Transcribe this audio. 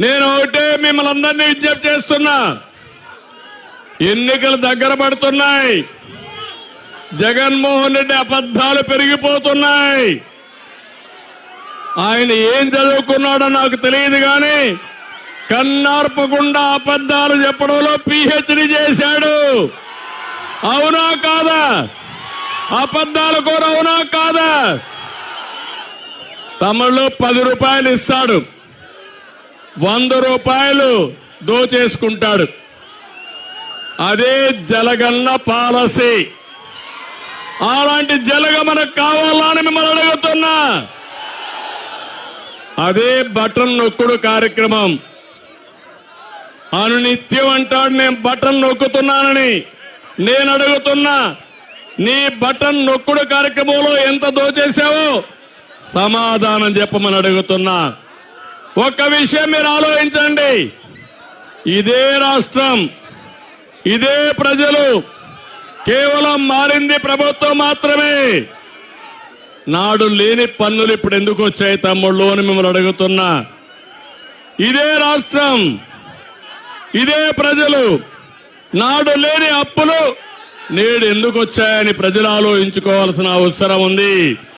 నేను ఒకటే మిమ్మల్ని అందరినీ విజ్ఞప్తి చేస్తున్నా, ఎన్నికలు దగ్గర పడుతున్నాయి. జగన్మోహన్ రెడ్డి అబద్ధాలు పెరిగిపోతున్నాయి. ఆయన ఏం చదువుకున్నాడో నాకు తెలియదు కానీ కన్నార్పకుండా అబద్ధాలు చెప్పడంలో పిహెచ్డి చేశాడు. అవునా కాదా? అబద్ధాలు కూడా అవునా కాదా? తమిళ్లో 10 రూపాయలు ఇస్తాడు, 100 రూపాయలు దోచేసుకుంటాడు. అదే జలగన్న పాలసీ. అలాంటి జలగ మనకు కావాలని మిమ్మల్ని అడుగుతున్నా. అదే బటన్ నొక్కుడు కార్యక్రమం. అనునిత్యం అంటాడు నేను బటన్ నొక్కుతున్నానని. నేను అడుగుతున్నా, నీ బటన్ నొక్కుడు కార్యక్రమంలో ఎంత దోచేశావో సమాధానం చెప్పమని అడుగుతున్నా. ఒక్క విషయం మీరు ఆలోచించండి. ఇదే రాష్ట్రం, ఇదే ప్రజలు, కేవలం మారింది ప్రభుత్వం మాత్రమే. నాడు లేని పన్నులు ఇప్పుడు ఎందుకు వచ్చాయి తమ్ముళ్ళు అని మిమ్మల్ని అడుగుతున్నా. ఇదే రాష్ట్రం, ఇదే ప్రజలు, నాడు లేని అప్పులు నేడు ఎందుకు వచ్చాయని ప్రజలు ఆలోచించుకోవాల్సిన అవసరం ఉంది.